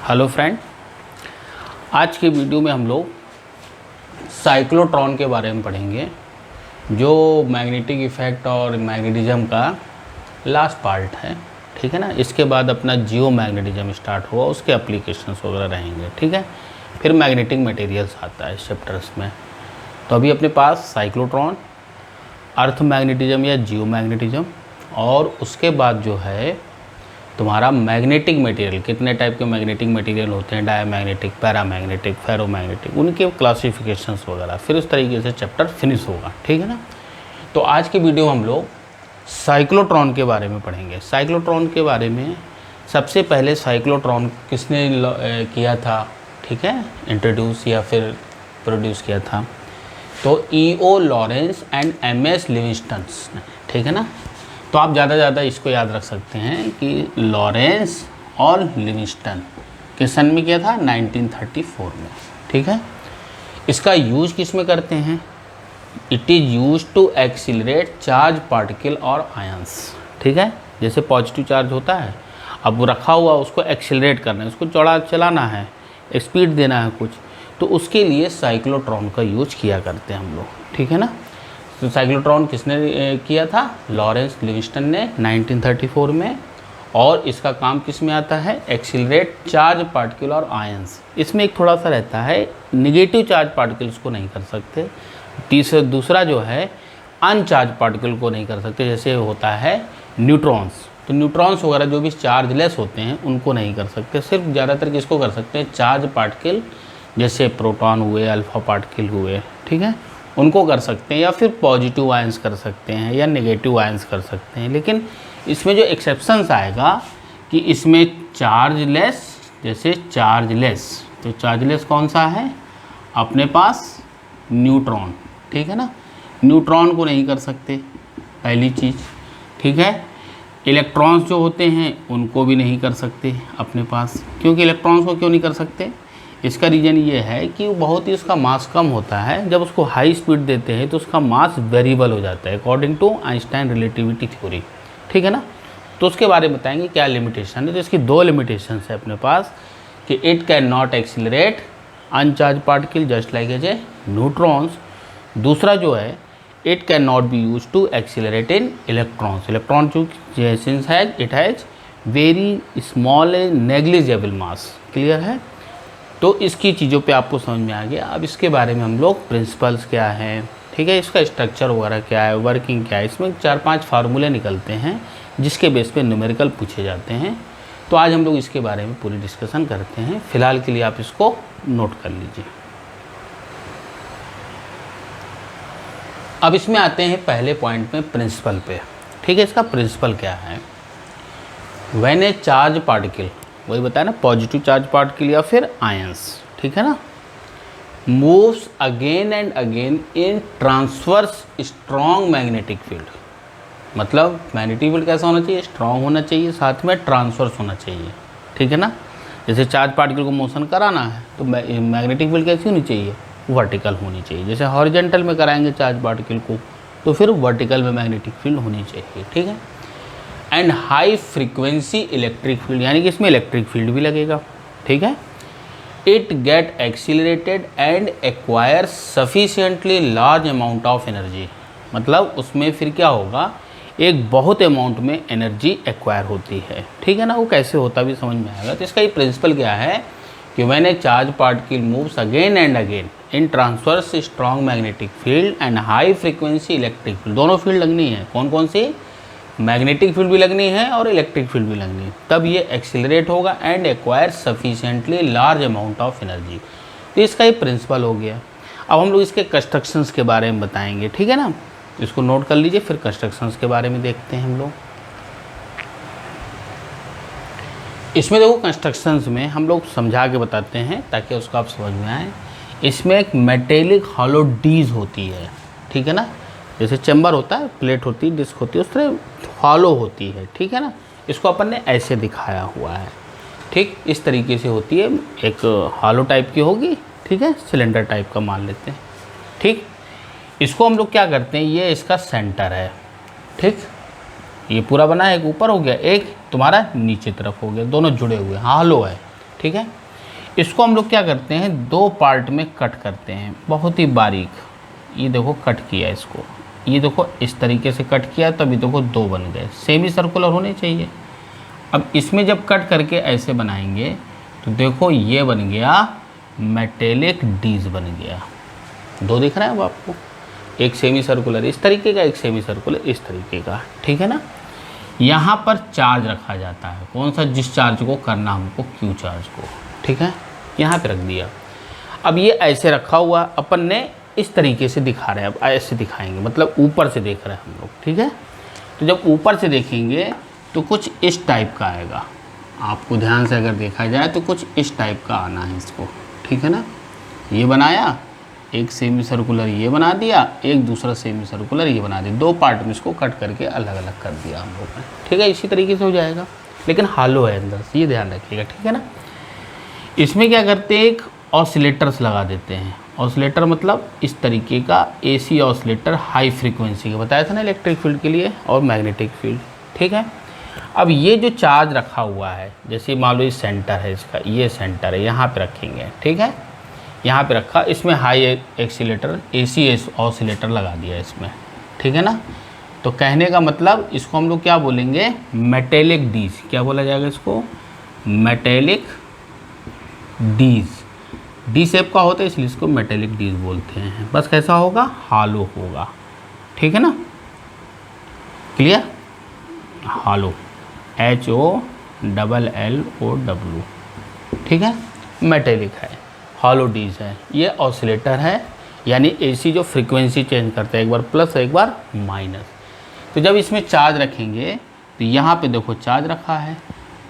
Hello friend, आज के video में हम लोग साइक्लोट्रॉन के बारे में पढ़ेंगे, जो मैग्नेटिक इफ़ेक्ट और मैग्नेटिज्म का लास्ट पार्ट है। ठीक है ना। इसके बाद अपना जियो मैग्नेटिज्म स्टार्ट हुआ, उसके एप्लीकेशंस वगैरह रहेंगे। ठीक है। फिर मैग्नेटिक मटेरियल्स आता है चैप्टर्स में। तो अभी अपने पास साइक्लोट्रॉन, अर्थ मैग्नेटिज्म या जियो मैग्नेटिज्म, और उसके बाद जो है तुम्हारा मैग्नेटिक मटेरियल। कितने टाइप के मैग्नेटिक मटेरियल होते हैं, डायमैग्नेटिक, पैरामैग्नेटिक, फेरोमैग्नेटिक, उनके क्लासिफिकेशंस वगैरह। फिर उस तरीके से चैप्टर फिनिश होगा। ठीक है ना। तो आज के वीडियो हम लोग साइक्लोट्रॉन के बारे में पढ़ेंगे। साइक्लोट्रॉन के बारे में सबसे पहले साइक्लोट्रॉन किसने किया था, ठीक है, इंट्रोड्यूस या फिर प्रोड्यूस किया था, तो E.O. Lawrence and M.S. Livingstone ने। ठीक है ना। तो आप ज़्यादा इसको याद रख सकते हैं कि लॉरेंस और लिविंगस्टन किस सन में किया था, 1934 में। ठीक है। इसका यूज किस में करते हैं, it is use to accelerate charge particle और आयंस। ठीक है। जैसे पॉजिटिव चार्ज होता है, अब वो रखा हुआ, उसको एक्सीलरेट करना है, उसको चलाना है, स्पीड देना है कुछ, तो उसके लिए साइक्लोट्रॉन का यूज किया करते हैं हम लोग। ठीक है ना। तो साइक्लोट्रॉन किसने किया था, लॉरेंस लिविंगस्टन ने 1934 में। और इसका काम किस में आता है, एक्सीलरेट चार्ज पार्टिकल और आयंस। इसमें एक थोड़ा सा रहता है, निगेटिव चार्ज पार्टिकल्स को नहीं कर सकते। दूसरा जो है अनचार्ज पार्टिकल को नहीं कर सकते, जैसे होता है न्यूट्रॉन्स। तो न्यूट्रॉन्स वगैरह जो भी चार्जलेस होते हैं उनको नहीं कर सकते। सिर्फ ज़्यादातर किसको कर सकते हैं, चार्ज पार्टिकल, जैसे प्रोटॉन हुए, अल्फा पार्टिकल हुए, ठीक है, उनको कर सकते हैं, या फिर पॉजिटिव आयंस कर सकते हैं, या नेगेटिव आयंस कर सकते हैं। लेकिन इसमें जो एक्सेप्शंस आएगा कि इसमें चार्जलेस, जैसे चार्जलेस, तो चार्जलेस कौन सा है अपने पास, न्यूट्रॉन। ठीक है ना। न्यूट्रॉन को नहीं कर सकते, पहली चीज़। ठीक है। इलेक्ट्रॉन्स जो होते हैं उनको भी नहीं कर सकते अपने पास। क्योंकि इलेक्ट्रॉन्स को क्यों नहीं कर सकते, इसका रीज़न ये है कि वो बहुत ही, उसका मास कम होता है। जब उसको हाई स्पीड देते हैं तो उसका मास वेरिएबल हो जाता है according to Einstein relativity theory. ठीक है ना। तो उसके बारे में बताएंगे क्या लिमिटेशन है। तो इसकी दो लिमिटेशंस है अपने पास, कि it can not accelerate uncharge particle just like as a neutrons. दूसरा जो है, it can not be use to accelerate in electrons. Electron चूँकि since has it has very small negligible mass. Clear है। तो इसकी चीज़ों पे आपको समझ में आ गया। अब इसके बारे में हम लोग प्रिंसिपल्स क्या हैं, ठीक है, इसका स्ट्रक्चर वगैरह क्या है, वर्किंग क्या है, इसमें 4-5 फार्मूले निकलते हैं जिसके बेस पे न्यूमेरिकल पूछे जाते हैं। तो आज हम लोग इसके बारे में पूरी डिस्कशन करते हैं। फिलहाल के लिए आप इसको नोट कर लीजिए। अब इसमें आते हैं पहले पॉइंट में, प्रिंसिपल पे। ठीक है। इसका प्रिंसिपल क्या है, व्हेन ए चार्ज पार्टिकल, वही बताया ना, पॉजिटिव चार्ज पार्टिकल या फिर आयंस, ठीक है ना, moves again and again in transverse strong magnetic field. मतलब मैग्नेटिक फील्ड कैसा होना चाहिए, स्ट्रॉन्ग होना चाहिए, साथ में ट्रांसवर्स होना चाहिए। ठीक है ना। जैसे चार्ज पार्टिकल को मोशन कराना है तो मैग्नेटिक फील्ड कैसी होनी चाहिए, वर्टिकल होनी चाहिए। जैसे हॉरिजॉन्टल में कराएंगे चार्ज पार्टिकल को तो फिर वर्टिकल में मैग्नेटिक फील्ड होनी चाहिए। ठीक है। And high frequency electric field, यानी कि इसमें इलेक्ट्रिक फील्ड भी लगेगा। ठीक है। It get accelerated and acquire sufficiently large amount of energy. मतलब उसमें फिर क्या होगा, एक बहुत अमाउंट में एनर्जी एक्वायर होती है। ठीक है ना। वो कैसे होता भी समझ में आएगा। तो इसका ये प्रिंसिपल क्या है कि when A charge particle moves again and again in transverse strong magnetic field and high frequency electric field, दोनों फील्ड लगनी है। कौन कौन सी, मैग्नेटिक फील्ड भी लगनी है और इलेक्ट्रिक फील्ड भी लगनी है, तब ये एक्सीलरेट होगा and acquire sufficiently large amount of energy. तो इसका ये प्रिंसिपल हो गया। अब हम लोग इसके कंस्ट्रक्शंस के बारे में बताएंगे। ठीक है ना। इसको नोट कर लीजिए, फिर कंस्ट्रक्शंस के बारे में देखते हैं हम लोग। इसमें देखो, कंस्ट्रक्शंस में हम लोग समझा के बताते हैं ताकि उसको आप समझ में आए। इसमें एक मेटेलिक हॉलो डीज होती है। ठीक है ना। जैसे चैम्बर होता है, प्लेट होती है, डिस्क होती है, उस तरह हॉलो होती है। ठीक है ना। इसको अपन ने ऐसे दिखाया हुआ है। ठीक, इस तरीके से होती है, एक हॉलो टाइप की होगी। ठीक है। सिलेंडर टाइप का मान लेते हैं। ठीक। इसको हम लोग क्या करते हैं, ये इसका सेंटर है। ठीक। ये पूरा बना है, एक ऊपर हो गया, एक तुम्हारा नीचे तरफ हो गया, दोनों जुड़े हुए, हॉलो है। ठीक है। इसको हम लोग क्या करते हैं, 2 पार्ट में कट करते हैं बहुत ही बारीक। ये देखो कट किया इसको, ये देखो इस तरीके से कट किया, तभी देखो 2 बन गए, सेमी सर्कुलर होने चाहिए। अब इसमें जब कट करके ऐसे बनाएंगे तो देखो ये बन गया मेटेलिक डीज बन गया। 2 दिख रहा है अब आपको, एक सेमी सर्कुलर इस तरीके का, एक सेमी सर्कुलर इस तरीके का, ठीक है ना। यहाँ पर चार्ज रखा जाता है, कौन सा, जिस चार्ज को करना हमको, क्यू चार्ज को, ठीक है। यहाँ पे रख दिया। अब ये ऐसे रखा हुआ, अपन ने इस तरीके से दिखा रहे हैं, अब ऐसे दिखाएंगे, मतलब ऊपर से देख रहे हैं हम लोग, ठीक है। तो जब ऊपर से देखेंगे तो कुछ इस टाइप का आएगा, आपको ध्यान से अगर देखा जाए तो कुछ इस टाइप का आना है इसको, ठीक है ना। ये बनाया, एक सेमी सर्कुलर ये बना दिया, एक दूसरा सेमी सर्कुलर ये बना दिया, 2 पार्ट में इसको कट करके अलग अलग कर दिया हम लोग ने, ठीक है। इसी तरीके से हो जाएगा, लेकिन हालो है अंदर से, ये ध्यान रखिएगा, ठीक है ना। इसमें क्या करते हैं, एक ऑसिलेटर्स लगा देते हैं। ऑसिलेटर मतलब इस तरीके का एसी ऑसिलेटर, हाई फ्रीक्वेंसी का बताया था ना, इलेक्ट्रिक फील्ड के लिए और मैग्नेटिक फील्ड, ठीक है। अब ये जो चार्ज रखा हुआ है, जैसे मान लो ये सेंटर है इसका, ये सेंटर है, यहाँ पे रखेंगे, ठीक है। यहाँ पे रखा, इसमें हाई एक्सीलेटर एसी ऑसिलेटर लगा दिया इसमें, ठीक है ना। तो कहने का मतलब इसको हम लोग क्या बोलेंगे, मेटेलिक डीज, क्या बोला जाएगा इसको, मेटेलिक डीज। डी शेप का होता है इसलिए इसको मेटेलिक डीज बोलते हैं। बस कैसा होगा, हालो होगा, ठीक है ना, क्लियर। हालो, HOLLOW, ठीक है, मेटेलिक है, हालो डीज है। ये ऑसिलेटर है, यानी एसी जो फ्रीक्वेंसी चेंज करता है, एक बार प्लस एक बार माइनस। तो जब इसमें चार्ज रखेंगे तो यहाँ पे देखो चार्ज रखा है,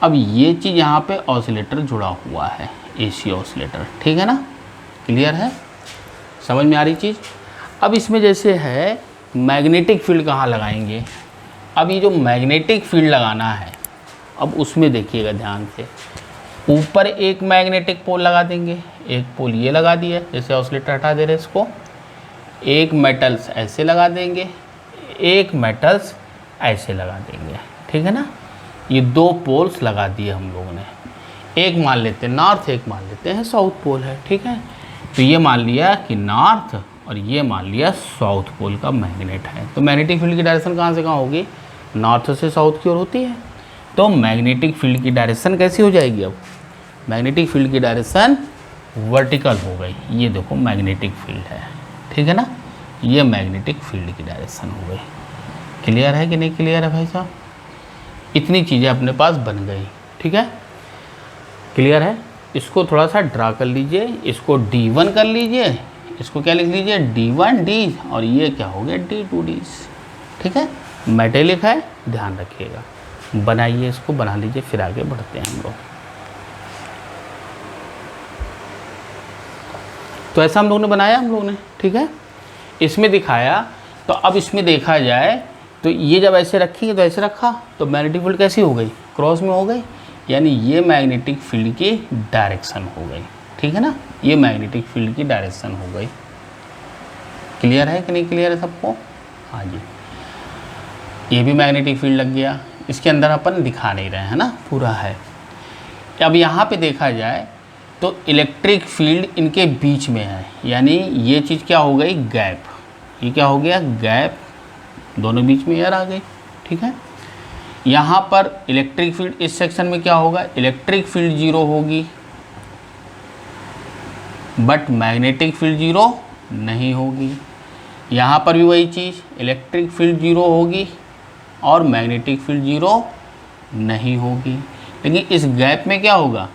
अब ये चीज़ यहाँ पे ऑसिलेटर जुड़ा हुआ है, एसी ऑसिलेटर, ठीक है ना, क्लियर है, समझ में आ रही चीज़। अब इसमें जैसे है मैग्नेटिक फील्ड कहाँ लगाएंगे, अब ये जो मैग्नेटिक फील्ड लगाना है, अब उसमें देखिएगा ध्यान से, ऊपर एक मैग्नेटिक पोल लगा देंगे, एक पोल ये लगा दिया, जैसे ऑसिलेटर हटा दे रहे इसको, एक मेटल्स ऐसे लगा देंगे, एक मेटल्स ऐसे लगा देंगे, ठीक है ना। ये 2 पोल्स लगा दिए हम लोगों ने, एक मान लेते हैं नॉर्थ, एक मान लेते हैं साउथ पोल है, ठीक है। तो ये मान लिया कि नॉर्थ और ये मान लिया साउथ पोल का मैग्नेट है। तो मैग्नेटिक फील्ड की डायरेक्शन कहाँ से कहाँ होगी, नॉर्थ से साउथ की ओर होती है। तो मैग्नेटिक फील्ड की डायरेक्शन कैसी हो जाएगी, अब मैग्नेटिक फील्ड की डायरेक्शन वर्टिकल हो गई। ये देखो मैग्नेटिक फील्ड है, ठीक है ना, ये मैग्नेटिक फील्ड की डायरेक्शन हो गई। क्लियर है कि नहीं क्लियर है भाई साहब, इतनी चीज़ें अपने पास बन गई, ठीक है, क्लियर है। इसको थोड़ा सा ड्रा कर लीजिए, इसको D1 कर लीजिए, इसको क्या लिख लीजिए, D1 डीज, और ये क्या हो गया D2 डीज, ठीक है। मेटेलिक है, ध्यान रखिएगा, बनाइए इसको, बना लीजिए, फिर आगे बढ़ते हैं हम लोग। तो ऐसा हम लोग ने बनाया, हम लोग ने, ठीक है, इसमें दिखाया। तो अब इसमें देखा जाए तो ये जब ऐसे रखी तो ऐसे रखा तो मैग्नेटिक फील्ड कैसी हो गई, क्रॉस में हो गई, यानी ये मैग्नेटिक फील्ड की डायरेक्शन हो गई, ठीक है ना, ये मैग्नेटिक फील्ड की डायरेक्शन हो गई। क्लियर है कि नहीं क्लियर है सबको, हाँ जी। ये भी मैग्नेटिक फील्ड लग गया, इसके अंदर अपन दिखा नहीं रहे हैं ना, पूरा है। अब यहाँ पे देखा जाए तो इलेक्ट्रिक फील्ड इनके बीच में है, यानी ये चीज़ क्या हो गई, गैप, ये क्या हो गया, गैप, दोनों बीच में एयर आ गई, ठीक है। यहाँ पर इलेक्ट्रिक फील्ड इस सेक्शन में क्या होगा, इलेक्ट्रिक फील्ड 0 होगी, बट मैग्नेटिक फील्ड 0 नहीं होगी। यहाँ पर भी वही चीज़, इलेक्ट्रिक फील्ड 0 होगी और मैग्नेटिक फील्ड 0 नहीं होगी। लेकिन इस गैप में क्या होगा,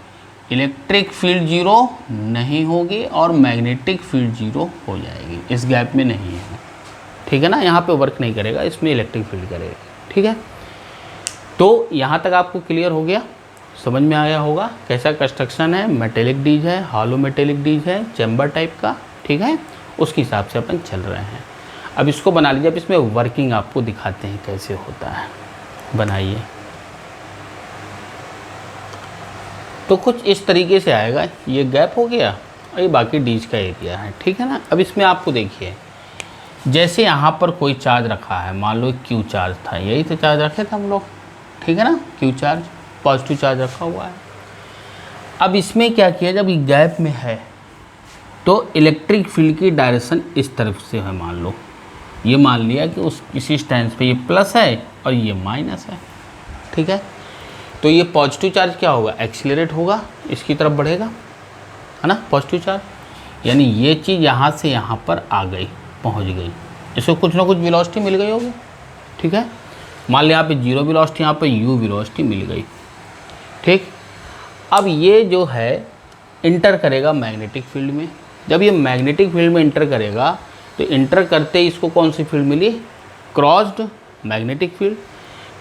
इलेक्ट्रिक फील्ड 0 नहीं होगी और मैग्नेटिक फील्ड 0 हो जाएगी, इस गैप में नहीं है, ठीक है ना। यहाँ पे वर्क नहीं करेगा, इसमें इलेक्ट्रिक फील्ड करेगा, ठीक है। तो यहाँ तक आपको क्लियर हो गया, समझ में आया होगा कैसा कंस्ट्रक्शन है, मेटेलिक डीज है, हॉलो मेटेलिक डीज है, चैम्बर टाइप का, ठीक है, उसके हिसाब से अपन चल रहे हैं। अब इसको बना लीजिए, अब इसमें वर्किंग आपको दिखाते हैं कैसे होता है, बनाइए। तो कुछ इस तरीके से आएगा, ये गैप हो गया और ये बाकी डीज का एरिया है, ठीक है ना। अब इसमें आपको देखिए, जैसे यहाँ पर कोई चार्ज रखा है, मान लो क्यू चार्ज था, यही तो चार्ज रखे थे हम लोग, ठीक है ना, क्यू चार्ज, पॉजिटिव चार्ज रखा हुआ है। अब इसमें क्या किया, जब ये गैप में है तो इलेक्ट्रिक फील्ड की डायरेक्शन इस तरफ से है। मान लो ये मान लिया कि उस किसी स्टैंड पे ये प्लस है और ये माइनस है, ठीक है। तो ये पॉजिटिव चार्ज क्या होगा, एक्सीलरेट होगा, इसकी तरफ बढ़ेगा, है ना, पॉजिटिव चार्ज। यानी ये चीज़ यहाँ से यहाँ पर आ गई, पहुँच गई, इसको कुछ ना कुछ वेलोसिटी मिल गई होगी, ठीक है। मान लिया यहाँ पे जीरो वेलोसिटी, यहाँ पे यू वेलोसिटी मिल गई, ठीक। अब ये जो है इंटर करेगा मैग्नेटिक फील्ड में। जब ये मैग्नेटिक फील्ड में इंटर करेगा तो इंटर करते ही इसको कौन सी फील्ड मिली, क्रॉस्ड मैग्नेटिक फील्ड।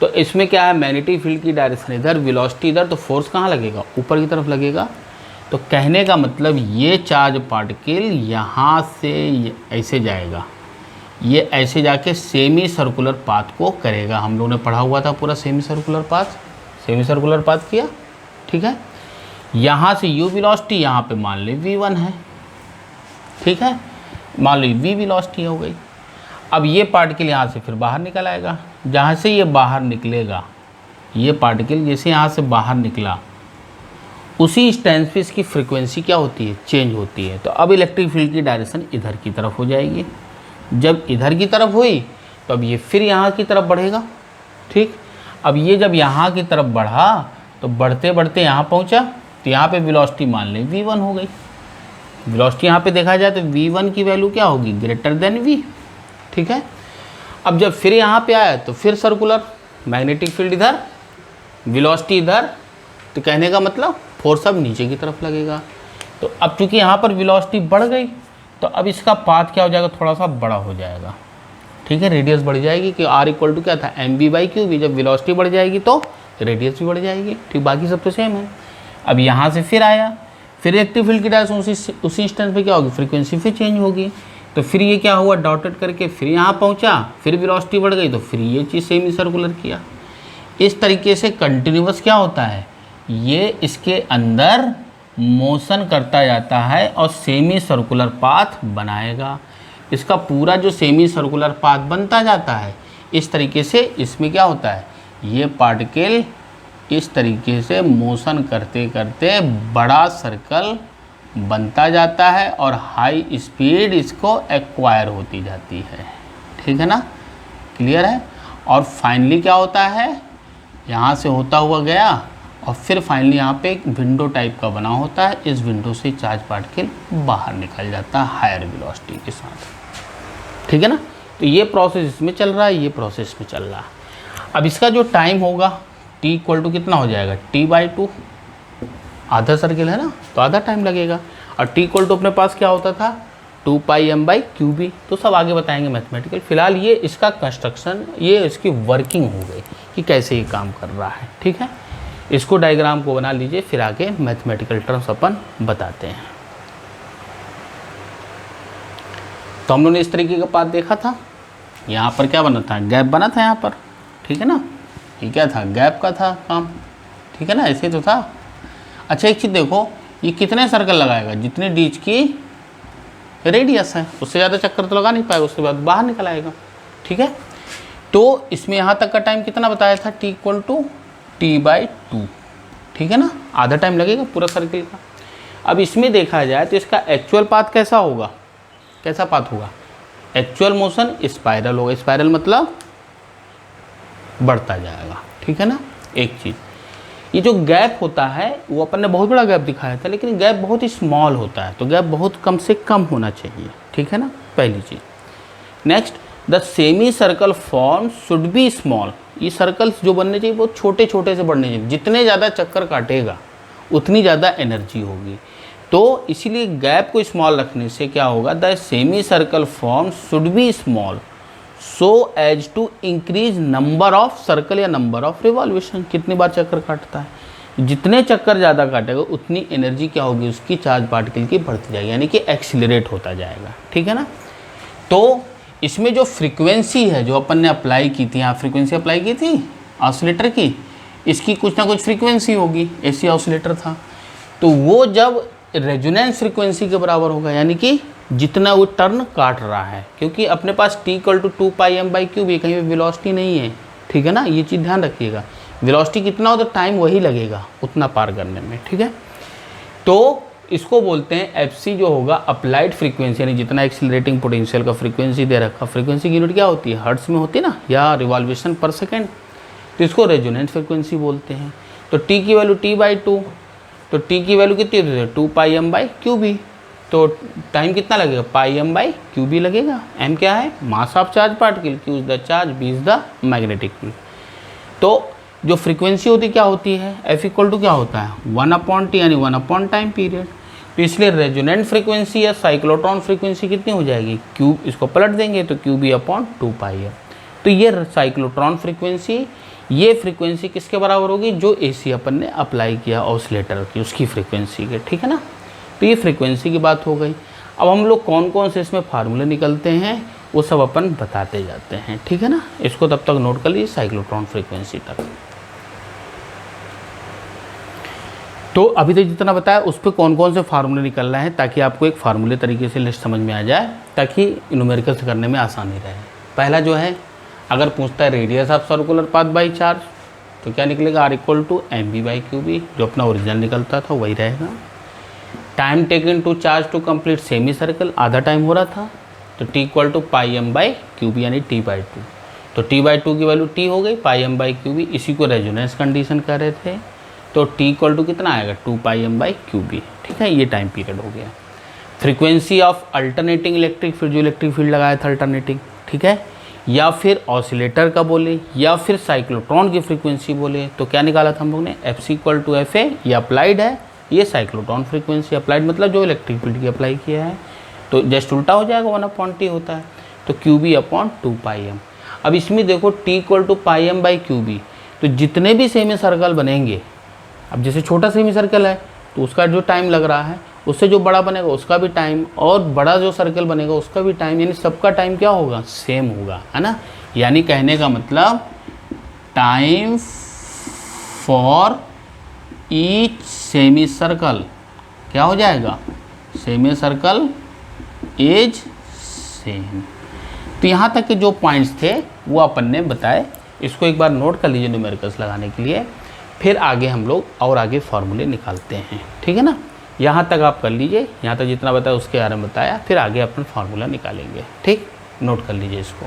तो इसमें क्या है, मैग्नेटिक फील्ड की डायरेक्शन इधर, वेलोसिटी इधर, तो फोर्स कहाँ लगेगा, ऊपर की तरफ लगेगा। तो कहने का मतलब ये चार्ज पार्टिकल यहाँ से ऐसे जाएगा, ये ऐसे जाके सेमी सर्कुलर पाथ को करेगा। हम लोगों ने पढ़ा हुआ था पूरा semi circular path, semi circular path किया, ठीक है। यहाँ से u वेलोसिटी यहाँ पे मान ली v1 है, ठीक है, मान लो v वेलोसिटी हो गई। अब ये पार्टिकल यहाँ से फिर बाहर निकल आएगा। जहाँ से ये बाहर निकलेगा, ये पार्टिकल जैसे यहाँ से बाहर निकला, उसी स्टैंड पे इसकी फ्रीक्वेंसी क्या होती है, चेंज होती है। तो अब इलेक्ट्रिक फील्ड की डायरेक्शन इधर की तरफ हो जाएगी। जब इधर की तरफ हुई तो अब ये फिर यहाँ की तरफ बढ़ेगा, ठीक। अब ये जब यहाँ की तरफ बढ़ा तो बढ़ते बढ़ते यहाँ पहुँचा, तो यहाँ पे वेलोसिटी मान लें v1 हो गई। वेलोसिटी यहाँ पे देखा जाए तो v1 की वैल्यू क्या होगी, ग्रेटर देन v, ठीक है। अब जब फिर यहाँ पे आया तो फिर सर्कुलर, मैग्नेटिक फील्ड इधर, वेलोसिटी इधर, तो कहने का मतलब फोर्स अब नीचे की तरफ लगेगा। तो अब चूँकि यहाँ पर वेलोसिटी बढ़ गई तो अब इसका पाथ क्या हो जाएगा, थोड़ा सा बड़ा हो जाएगा, ठीक है, रेडियस बढ़ जाएगी। कि r इक्वल टू क्या था, mv/qb। जब वेलोसिटी बढ़ जाएगी तो रेडियस भी बढ़ जाएगी, ठीक। बाकी सब तो सेम है। अब यहाँ से फिर आया, फिर इलेक्ट्रिक फील्ड की डायरेक्शन उसी इंस्टेंट पे क्या होगी, फ्रीक्वेंसी फिर चेंज होगी। तो फिर ये क्या हुआ, डॉटेड करके फिर यहाँ पहुँचा, फिर वेलोसिटी बढ़ गई तो फिर ये चीज़ सेमी सर्कुलर किया। इस तरीके से कंटिन्यूअस क्या होता है, ये इसके अंदर मोशन करता जाता है और सेमी सर्कुलर पाथ बनाएगा। इसका पूरा जो सेमी सर्कुलर पाथ बनता जाता है, इस तरीके से इसमें क्या होता है, ये पार्टिकल इस तरीके से मोशन करते करते बड़ा सर्कल बनता जाता है और हाई स्पीड इसको एक्वायर होती जाती है, ठीक है ना, क्लियर है। और फाइनली क्या होता है, यहाँ से होता हुआ गया और फिर फाइनली यहाँ पे एक विंडो टाइप का बना होता है। इस विंडो से चार्ज पार्टिकल बाहर निकल जाता है हायर वेलोसिटी के साथ, ठीक है ना। तो ये प्रोसेस इसमें चल रहा है, ये प्रोसेस में चल रहा है। अब इसका जो टाइम होगा t इक्वल टू कितना हो जाएगा, t/2, आधा सर्किल है ना, तो आधा टाइम लगेगा। और t इक्वल टू अपने पास क्या होता था, 2πm/qb। तो सब आगे बताएंगे मैथमेटिकल। फिलहाल ये इसका कंस्ट्रक्शन, ये इसकी वर्किंग हो गई कि कैसे ये काम कर रहा है, ठीक है। इसको डायग्राम को बना लीजिए, फिर आगे मैथमेटिकल टर्म्स अपन बताते हैं। तो हम लोगों ने इस तरीके का पाथ देखा था। यहाँ पर क्या बना था, गैप बना था यहाँ पर, ठीक है ना। ये क्या था, गैप का था काम, ठीक है ना, ऐसे तो था। अच्छा एक चीज़ देखो, ये कितने सर्कल लगाएगा, जितनी डीच की रेडियस है, उससे ज़्यादा चक्कर तो लगा नहीं पाएगा, उसके बाद बाहर निकल आएगा, ठीक है। तो इसमें यहाँ तक का टाइम कितना बताया था, t इक्वल टू t/2, ठीक है ना, आधा टाइम लगेगा पूरा सर्किल का। अब इसमें देखा जाए तो इसका एक्चुअल पाथ कैसा होगा, कैसा पाथ होगा, एक्चुअल मोशन स्पाइरल होगा। स्पाइरल मतलब बढ़ता जाएगा, ठीक है ना। एक चीज़, ये जो गैप होता है वो अपन ने बहुत बड़ा गैप दिखाया था, लेकिन गैप बहुत ही स्मॉल होता है, तो गैप बहुत कम से कम होना चाहिए, ठीक है ना, पहली चीज़। Next, the semi circle form should be small. ये सर्कल्स जो बनने चाहिए वो छोटे छोटे से बढ़ने चाहिए। जितने ज़्यादा चक्कर काटेगा उतनी ज़्यादा एनर्जी होगी। तो इसीलिए गैप को स्मॉल रखने से क्या होगा, the semi circle form should be small so as to increase number of circle या नंबर ऑफ रिवॉल्यूशन। कितनी बार चक्कर काटता है, जितने चक्कर ज़्यादा काटेगा उतनी एनर्जी क्या होगी उसकी, चार्ज पार्टिकल की बढ़ती जाएगी, यानी कि एक्सीलरेट होता जाएगा, ठीक है ना। तो इसमें जो फ्रीक्वेंसी है जो अपन ने अप्लाई की थी, यहाँ फ्रीक्वेंसी अप्लाई की थी ऑसिलेटर की, इसकी कुछ ना कुछ फ्रीक्वेंसी होगी, एसी ऑसिलेटर था। तो वो जब रेजोनेंस फ्रीक्वेंसी के बराबर होगा, यानी कि जितना वो टर्न काट रहा है, क्योंकि अपने पास t इक्वल टू 2πm/qb, कहीं पे वेलोसिटी नहीं है, ठीक है ना, ये चीज़ ध्यान रखिएगा। वेलोसिटी कितना हो तो टाइम वही लगेगा उतना पार करने में, ठीक है। तो इसको बोलते हैं एफसी जो होगा अप्लाइड फ्रीक्वेंसी, यानी जितना एक्सीलरेटिंग पोटेंशियल का फ्रीक्वेंसी दे रखा, फ्रीक्वेंसी की यूनिट क्या होती है, हर्ट्ज में होती है ना, या रिवॉल्यूशन पर सेकेंड, तो इसको रेजोनेंस फ्रीक्वेंसी बोलते हैं। तो टी की वैल्यू T/2, तो टी की वैल्यू कितनी होती है 2πm/qb, तो टाइम कितना लगेगा πm/qb लगेगा। m क्या है, mass of charge particle, q is the charge, b is the magnetic field. तो जो फ्रीक्वेंसी होती क्या होती है, F इक्वल टू क्या होता है 1/t, यानी 1 टाइम पीरियड। तो इसलिए रेजोनेंट फ्रीक्वेंसी या साइक्लोट्रॉन फ्रीक्वेंसी कितनी हो जाएगी, क्यू, इसको पलट देंगे तो QB/2πm। तो ये साइक्लोट्रॉन फ्रीक्वेंसी, ये फ्रीक्वेंसी किसके बराबर होगी, जो AC अपन ने अप्लाई किया ऑसिलेटर की, उसकी फ्रीक्वेंसी के, ठीक है ना। तो ये फ्रीक्वेंसी की बात हो गई। अब हम लोग कौन कौन से इसमें फार्मूले निकलते हैं वो सब अपन बताते जाते हैं, ठीक है ना। इसको तब तक नोट कर लीजिए साइक्लोट्रॉन फ्रीक्वेंसी तक। तो अभी तक जितना बताया उस पर कौन कौन से फार्मूले निकलना है, ताकि आपको एक फार्मूले तरीके से लिस्ट समझ में आ जाए, ताकि न्यूमेरिकल्स करने में आसानी रहे। पहला जो है, अगर पूछता है radius of circular path by charge, तो क्या निकलेगा, R इक्वल टू mb/qb, जो अपना ओरिजिनल निकलता था वही रहेगा। Time taken to charge to complete semi circle, आधा टाइम हो रहा था, तो T इक्वल टू πm/qb, यानी T/2। तो T/2 की वैल्यू T हो गई, πm/qb, इसी को रेजोनेंस कंडीशन कह रहे थे। तो T इक्वल टू कितना आएगा 2πm/qb, ठीक है, ये टाइम पीरियड हो गया। Frequency of alternating electric field, जो इलेक्ट्रिक फील्ड लगाया था अल्टरनेटिंग, ठीक है, या फिर ऑसिलेटर का बोले, या फिर साइक्लोट्रॉन की फ्रीक्वेंसी बोले, तो क्या निकाला था हम लोग ने, FC इक्वल टू FA, ये अप्लाइड है, ये साइक्लोट्रॉन फ्रीक्वेंसी, अप्लाइड मतलब जो इलेक्ट्रिक फील्ड की अप्लाई किया है, तो जस्ट उल्टा हो जाएगा, 1/t होता है, तो QB/2πm। अब इसमें देखो T इक्वल टू πm/qb, तो जितने भी सेमी सर्कल बनेंगे, अब जैसे छोटा सेमी सर्कल है तो उसका जो टाइम लग रहा है, उससे जो बड़ा बनेगा उसका भी टाइम, और बड़ा जो सर्कल बनेगा उसका भी टाइम, यानी सबका टाइम क्या होगा, सेम होगा, है ना। यानी कहने का मतलब time for each semi circle क्या हो जाएगा, सेमी सर्कल इज सेम। तो यहाँ तक के जो पॉइंट्स थे वो अपन ने बताए, इसको एक बार नोट कर लीजिए न्यूमेरिकल्स लगाने के लिए, फिर आगे हम लोग और आगे फार्मूले निकालते हैं, ठीक है ना। यहाँ तक आप कर लीजिए, यहाँ तक जितना बताया उसके बारे में बताया, फिर आगे अपन फार्मूला निकालेंगे, ठीक, नोट कर लीजिए इसको।